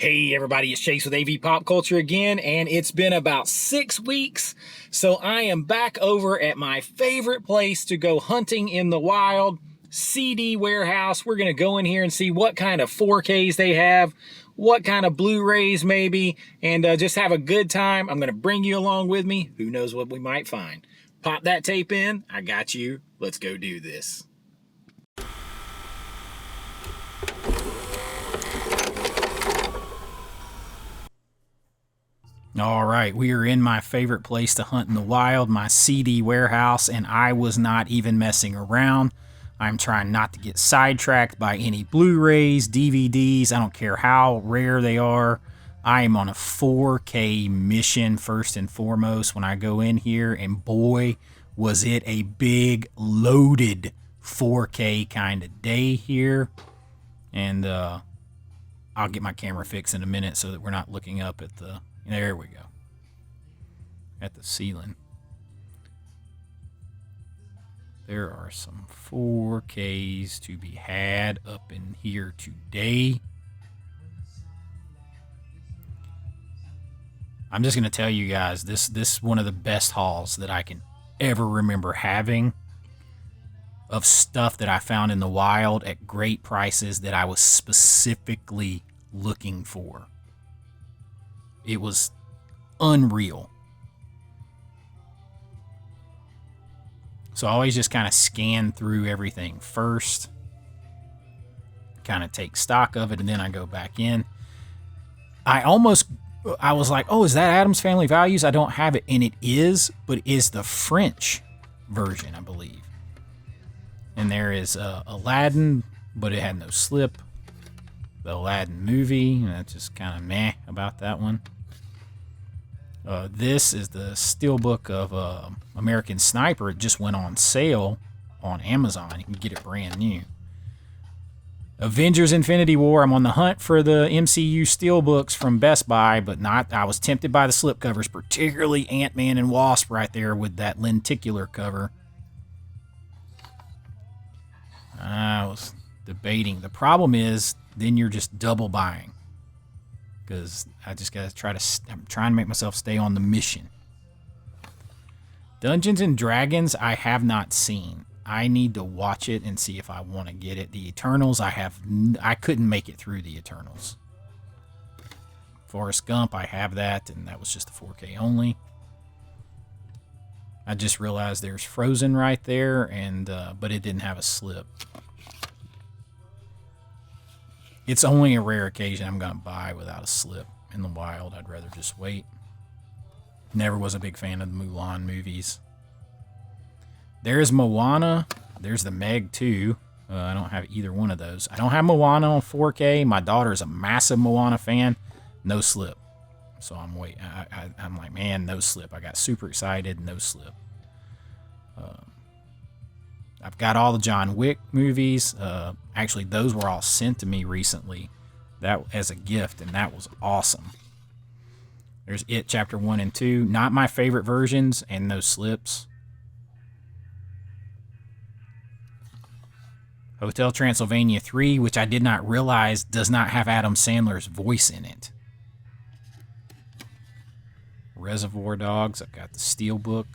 Hey everybody, it's Chase with AV Pop Culture again, and it's been about 6 weeks, so I am back over at my favorite place to go hunting in the wild, CD Warehouse. We're going to go in here and see what kind of 4Ks they have, what kind of Blu-rays maybe, and just have a good time. I'm going to bring you along with me. Who knows what we might find. Pop that tape in. I got you. Let's go do this. All right, we are in my favorite place to hunt in the wild, my CD Warehouse, and I was not even messing around. I'm trying not to get sidetracked by any Blu-rays, DVDs. I don't care how rare they are. I am on a 4K mission first and foremost when I go in here, and boy, was it a big, loaded 4K kind of day here. And I'll get my camera fixed in a minute so that we're not looking up at the... There we go. At the ceiling. There are some 4Ks to be had up in here today. I'm just going to tell you guys, this is one of the best hauls that I can ever remember having of stuff that I found in the wild at great prices that I was specifically looking for. It was unreal. So I always just kind of scan through everything first, kind of take stock of it, and then I go back in. I was like, oh, is that Addams Family Values? I don't have it, and it is, but it is the French version, I believe. And there is Aladdin, but it had no slip. The Aladdin movie, and that's just kind of meh about that one. This is the steelbook of American Sniper. It just went on sale on Amazon. You can get it brand new. Avengers Infinity War. I'm on the hunt for the MCU steelbooks from Best Buy, but not. I was tempted by the slipcovers, particularly Ant-Man and Wasp right there with that lenticular cover. I was debating. The problem is, then you're just double buying, because I just gotta I'm trying to make myself stay on the mission. Dungeons and Dragons I have not seen. I need to watch it and see if I want to get it. The Eternals I couldn't make it through the Eternals. Forrest Gump, I have that, and that was just the 4K only. I just realized there's Frozen right there, and but it didn't have a slip. It's only a rare occasion I'm going to buy without a slip in the wild. I'd rather just wait. Never was a big fan of the Mulan movies. There's Moana. There's the Meg 2. I don't have either one of those. I don't have Moana on 4K. My daughter is a massive Moana fan. No slip. So I'm waiting. I'm like, man, no slip. I got super excited. No slip. I've got all the John Wick movies. Actually, those were all sent to me recently, that as a gift, and that was awesome. There's It Chapter 1 and 2. Not my favorite versions, and no slips. Hotel Transylvania 3, which I did not realize does not have Adam Sandler's voice in it. Reservoir Dogs. I've got the Steelbook.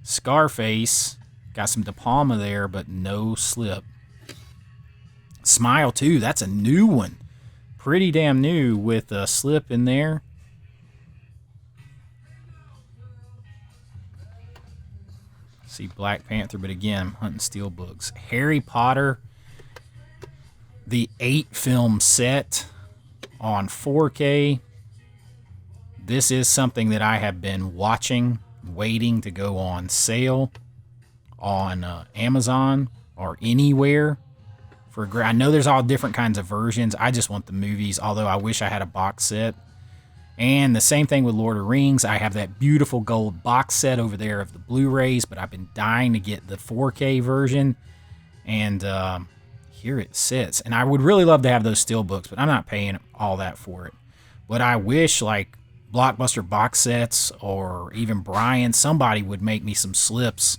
Scarface, got some De Palma there, but no slip. Smile 2, that's a new one. Pretty damn new with a slip in there. See Black Panther, but again, I'm hunting steelbooks. Harry Potter, the 8-film set on 4K. This is something that I have been watching, waiting to go on sale on Amazon or anywhere. I know there's all different kinds of versions. I just want the movies, although I wish I had a box set. And the same thing with Lord of the Rings. I have that beautiful gold box set over there of the Blu-rays, but I've been dying to get the 4K version. And here it sits. And I would really love to have those steelbooks, but I'm not paying all that for it. But I wish, like, Blockbuster box sets or even Brian, somebody would make me some slips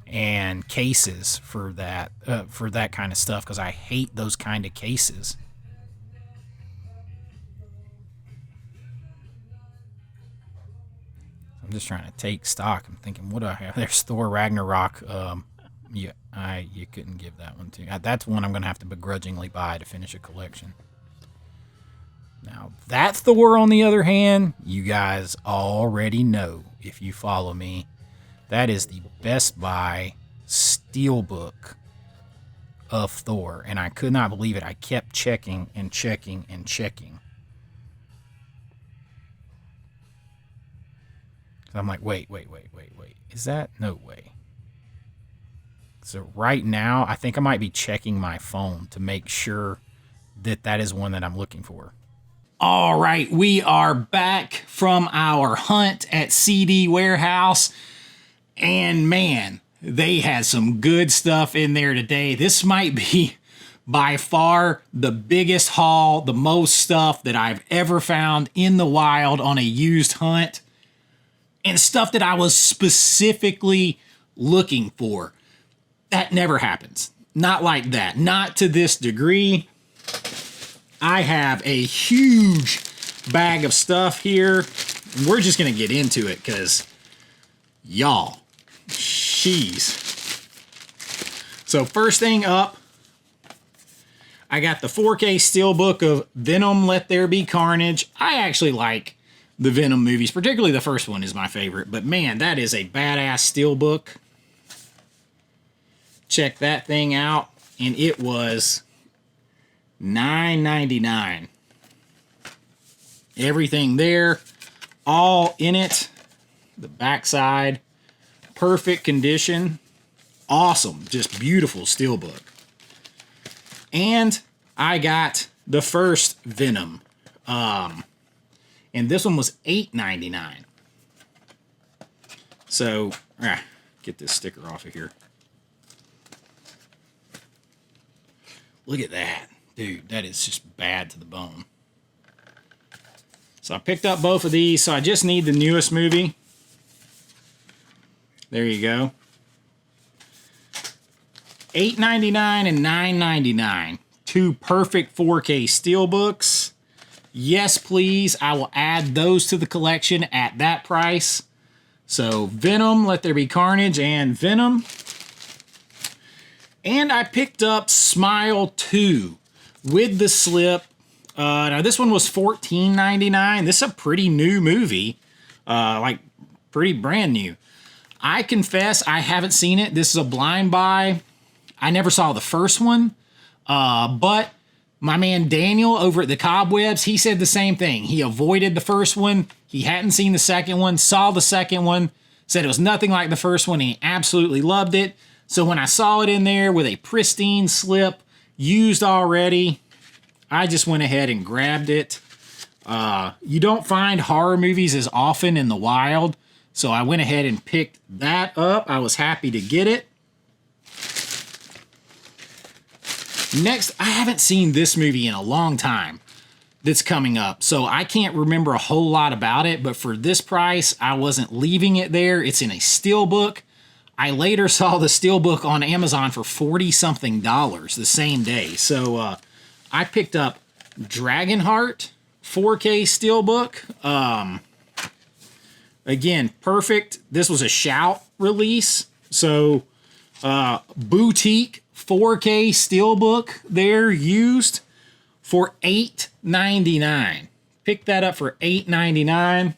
and cases for that kind of stuff, because I hate those kind of cases. I'm just trying to take stock. I'm thinking, what do I have? There's Thor Ragnarok. Yeah, you couldn't give that one to. That's one I'm gonna have to begrudgingly buy to finish a collection. Now that Thor, on the other hand, you guys already know if you follow me, that is the Best Buy steelbook of Thor, and I could not believe it. I kept checking and checking and checking. So I'm like, wait. Is that? No way. So right now, I think I might be checking my phone to make sure that that is one that I'm looking for. All right, we are back from our hunt at CD Warehouse. And man, they had some good stuff in there today. This might be by far the biggest haul, the most stuff that I've ever found in the wild on a used hunt. And stuff that I was specifically looking for. That never happens. Not like that. Not to this degree. I have a huge bag of stuff here. And we're just going to get into it because, y'all, jeez. So first thing up, I got the 4K steelbook of Venom, Let There Be Carnage. I actually like the Venom movies, particularly the first one is my favorite. But man, that is a badass steelbook. Check that thing out, and it was $9.99. Everything there, all in it. The backside, perfect condition. Awesome, just beautiful steelbook. And I got the first Venom. And this one was $8.99. So, get this sticker off of here. Look at that. Dude, that is just bad to the bone. So I picked up both of these. So I just need the newest movie. There you go. $8.99 and $9.99. Two perfect 4K steelbooks. Yes, please. I will add those to the collection at that price. So Venom, Let There Be Carnage, and Venom. And I picked up Smile 2 with the slip. Now this one was $14.99. This is a pretty new movie. Like pretty brand new. I confess I haven't seen it. This is a blind buy. I never saw the first one. But my man Daniel over at the Cobwebs, he said the same thing. He avoided the first one. He hadn't seen the second one, saw the second one, said it was nothing like the first one. And he absolutely loved it. So when I saw it in there with a pristine slip, used already, I just went ahead and grabbed it. You don't find horror movies as often in the wild. So I went ahead and picked that up. I was happy to get it. Next, I haven't seen this movie in a long time that's coming up, so I can't remember a whole lot about it, but for this price, I wasn't leaving it there. It's in a steelbook. I later saw the steelbook on Amazon for $40-something the same day, so I picked up Dragonheart 4K steelbook. Again, perfect. This was a Shout release, so boutique 4K steelbook there, used for $8.99. Picked that up for $8.99.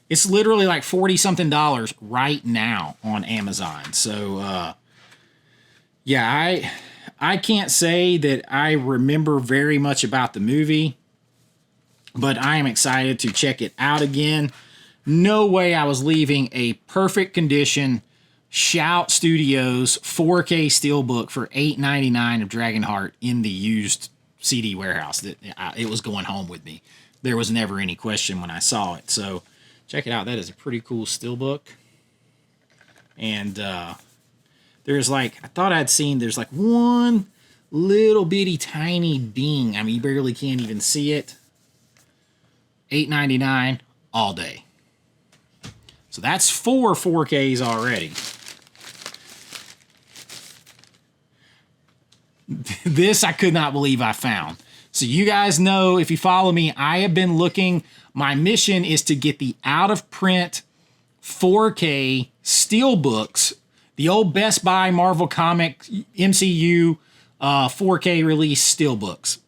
It's literally like $40-something right now on Amazon. So, yeah, I can't say that I remember very much about the movie, but I am excited to check it out again. No way I was leaving a perfect condition Shout Studios 4K steelbook for $8.99 of Dragonheart in the used CD warehouse. It was going home with me. There was never any question when I saw it. So check it out. That is a pretty cool steelbook. And there's like, I thought I'd seen, there's like one little bitty tiny ding. I mean, you barely can't even see it. $8.99 all day. So that's 4 4Ks already. This I could not believe I found. So you guys know, if you follow me, I have been looking. My mission is to get the out of print 4K steelbooks, the old Best Buy Marvel Comic MCU 4K release steelbooks.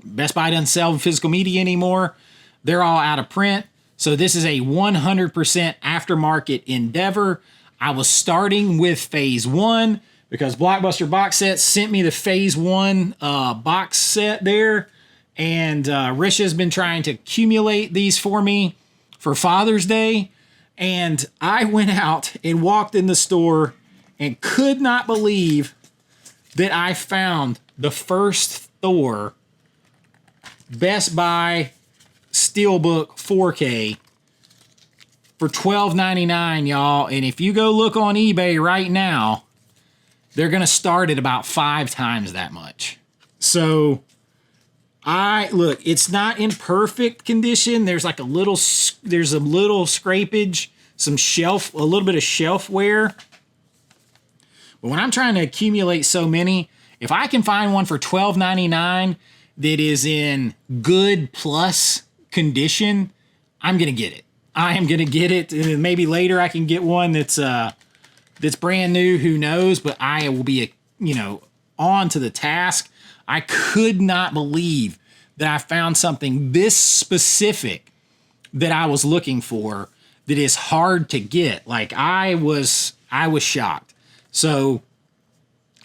Best Buy doesn't sell physical media anymore. They're all out of print. So this is a 100% aftermarket endeavor. I was starting with Phase 1 because Blockbuster Box Set sent me the Phase 1 box set there. And Risha's been trying to accumulate these for me for Father's Day. And I went out and walked in the store and could not believe that I found the first Thor Best Buy Steelbook 4K for $12.99, y'all. And if you go look on eBay right now, they're going to start at about 5 times that much. So, look, it's not in perfect condition. There's like a little scrapage, a little bit of shelf wear. But when I'm trying to accumulate so many, if I can find one for $12.99 that is in good plus condition, I'm going to get it. I am going to get it. And maybe later I can get one that's brand new, who knows, but I will be, on to the task. I could not believe that I found something this specific that I was looking for that is hard to get. Like I was shocked. So,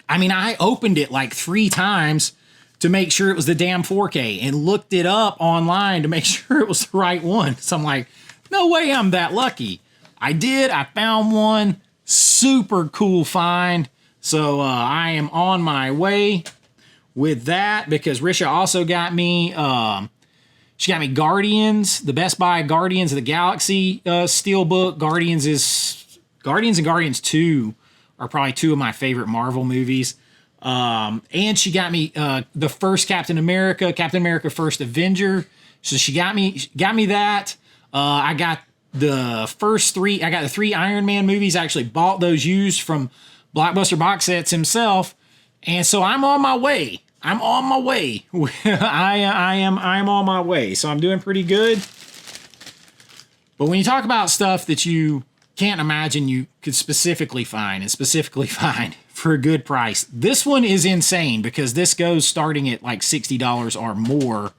I opened it like 3 times to make sure it was the damn 4K and looked it up online to make sure it was the right one. So I'm like, no way I'm that lucky. I did. I found one. Super cool find. So I am on my way with that because Risha also got me, she got me Guardians, the Best Buy Guardians of the Galaxy Steelbook. Guardians and Guardians 2 are probably 2 of my favorite Marvel movies. And she got me the first Captain America First Avenger. So she got me that. I got the first 3. I got the 3 Iron Man movies. I actually bought those used from Blockbuster Box Sets himself. And so I'm on my way. I'm on my way. I'm on my way. So I'm doing pretty good. But when you talk about stuff that you can't imagine you could specifically find for a good price, this one is insane because this goes starting at like $60 or more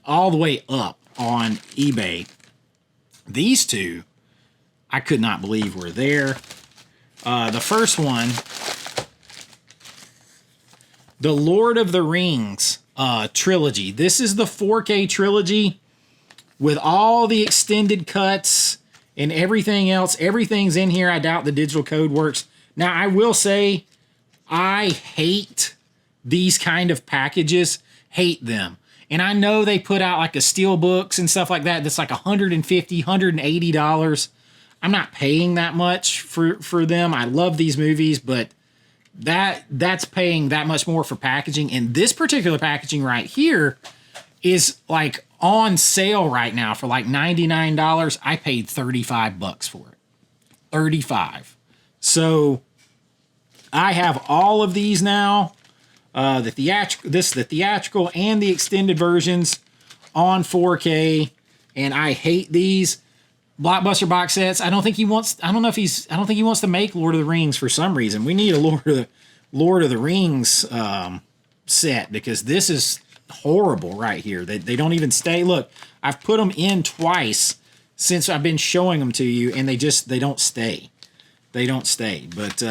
all the way up on eBay. These 2, I could not believe were there. The first one, the Lord of the Rings trilogy. This is the 4K trilogy with all the extended cuts and everything else. Everything's in here. I doubt the digital code works. Now, I will say I hate these kind of packages. Hate them. And I know they put out like a Steelbooks and stuff like that that's like $150, $180. I'm not paying that much for them. I love these movies, but that's paying that much more for packaging. And this particular packaging right here is like on sale right now for like $99. I paid $35 for it. $35. So I have all of these now. The theatrical and the extended versions on 4K, and I hate these Blockbuster Box Sets. I don't think he wants to make Lord of the Rings for some reason. We need a Lord of the Rings set because this is horrible right here. They don't even stay. Look, I've put them in twice since I've been showing them to you, and they don't stay. They don't stay. But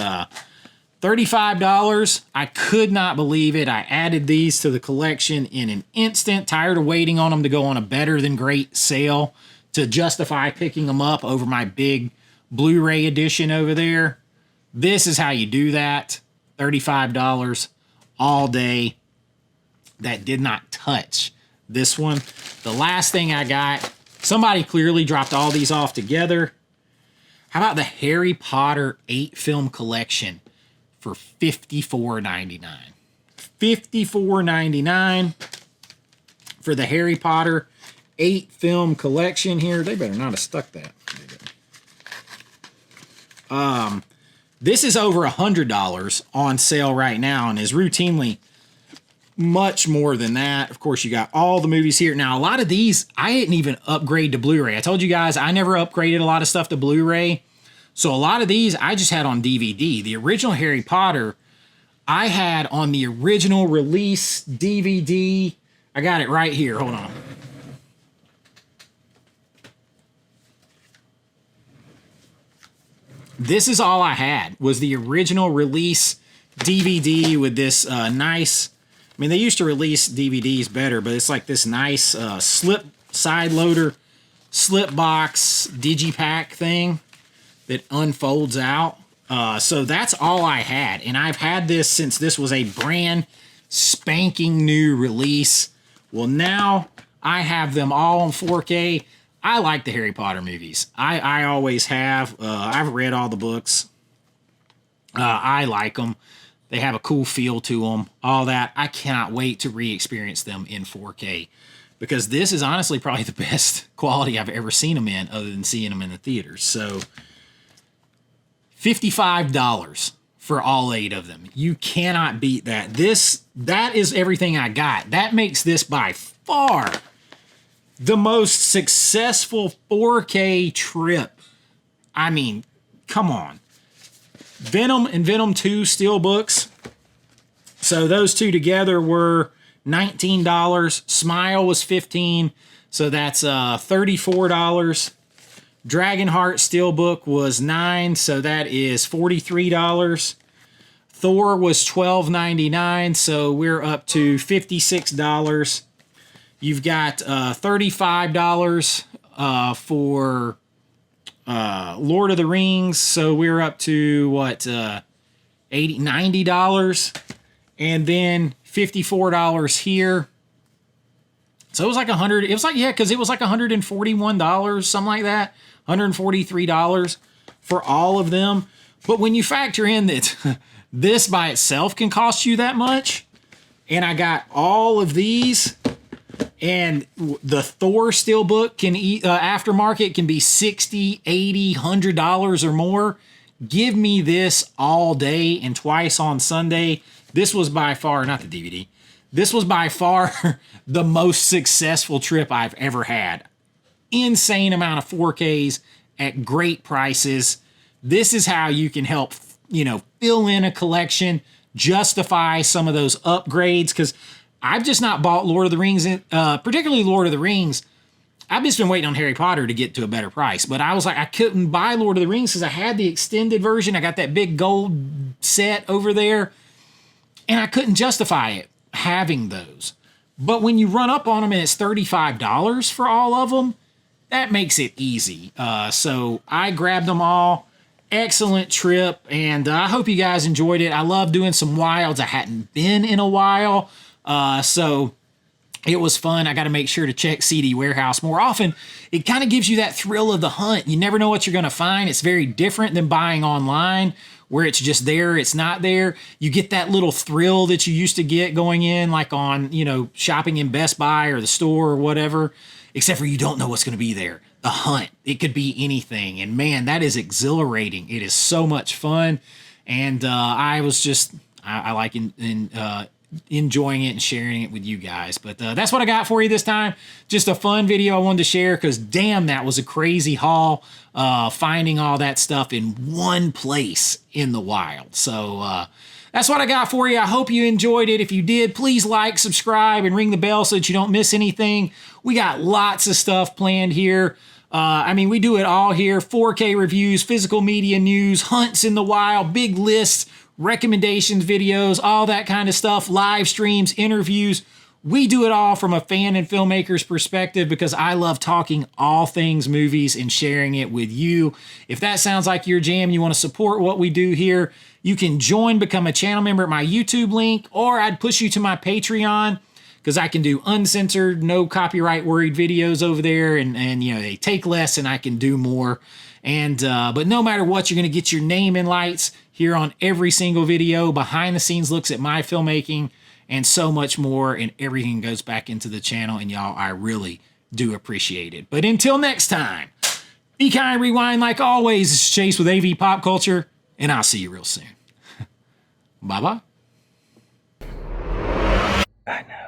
$35. I could not believe it. I added these to the collection in an instant. Tired of waiting on them to go on a better than great sale to justify picking them up over my big Blu-ray edition over there. This is how you do that. $35 all day. That did not touch this one. The last thing I got, somebody clearly dropped all these off together. How about the Harry Potter 8-film collection for $54.99? $54.99 for the Harry Potter 8-film collection here. They better not have stuck that. This is over $100 on sale right now and is routinely much more than that. Of course, you got all the movies here. Now, a lot of these, I didn't even upgrade to Blu-ray. I told you guys I never upgraded a lot of stuff to Blu-ray. So a lot of these I just had on DVD. The original Harry Potter, I had on the original release DVD. I got it right here. Hold on. This is all I had, was the original release DVD with this nice, I mean, they used to release DVDs better, but it's like this nice slip side loader, slip box, digipack thing that unfolds out. So that's all I had. And I've had this since this was a brand spanking new release. Well, now I have them all on 4K. I like the Harry Potter movies. I always have. I've read all the books. I like them. They have a cool feel to them. All that. I cannot wait to re-experience them in 4K. Because this is honestly probably the best quality I've ever seen them in, other than seeing them in the theaters. So, $55 for all 8 of them. You cannot beat that. That is everything I got. That makes this by far the most successful 4K trip. I mean, come on. Venom and Venom 2 steelbooks. So those two together were $19. Smile was $15. So that's $34. Dragonheart steelbook was $9. So that is $43. Thor was $12.99. So we're up to $56. You've got $35 for Lord of the Rings. So we're up to what, $90. And then $54 here. So it was like $100. It was like, yeah, because it was like $141, something like that. $143 for all of them. But when you factor in that this by itself can cost you that much, and I got all of these, and the Thor steelbook can aftermarket can be $60, $80, $100 or more. Give me this all day and twice on Sunday. This was by far, not the DVD, this was by far the most successful trip I've ever had. Insane amount of 4Ks at great prices. This is how you can help, fill in a collection, justify some of those upgrades, because I've just not bought Lord of the Rings, particularly Lord of the Rings. I've just been waiting on Harry Potter to get to a better price. But I was like, I couldn't buy Lord of the Rings because I had the extended version. I got that big gold set over there. And I couldn't justify it having those. But when you run up on them and it's $35 for all of them, that makes it easy. So I grabbed them all. Excellent trip. And I hope you guys enjoyed it. I love doing some wilds. I hadn't been in a while. So it was fun. I got to make sure to check CD Warehouse more often. It kind of gives you that thrill of the hunt. You never know what you're going to find. It's very different than buying online where it's just there, it's not there. You get that little thrill that you used to get going in, like on, shopping in Best Buy or the store or whatever, except for you don't know what's going to be there. The hunt, it could be anything. And man, that is exhilarating. It is so much fun. And I was just, I like enjoying it and sharing it with you guys. But that's what I got for you this time. Just a fun video I wanted to share because damn, that was a crazy haul, finding all that stuff in one place in the wild. So that's what I got for you. I hope you enjoyed it. If you did, please like, subscribe, and ring the bell so that you don't miss anything. We got lots of stuff planned here. We do it all here. 4K reviews, physical media news, hunts in the wild, big lists, recommendations, videos, all that kind of stuff, live streams, interviews. We do it all from a fan and filmmaker's perspective because I love talking all things movies and sharing it with you. If that sounds like your jam, you want to support what we do here, you can become a channel member at my YouTube link, or I'd push you to my Patreon because I can do uncensored, no copyright worried videos over there, and they take less and I can do more. And but no matter what, you're going to get your name in lights here on every single video, behind the scenes looks at my filmmaking, and so much more, and everything goes back into the channel, and y'all, I really do appreciate it. But until next time, be kind, rewind like always. This is Chase with AV Pop Culture, and I'll see you real soon. Bye-bye. I know.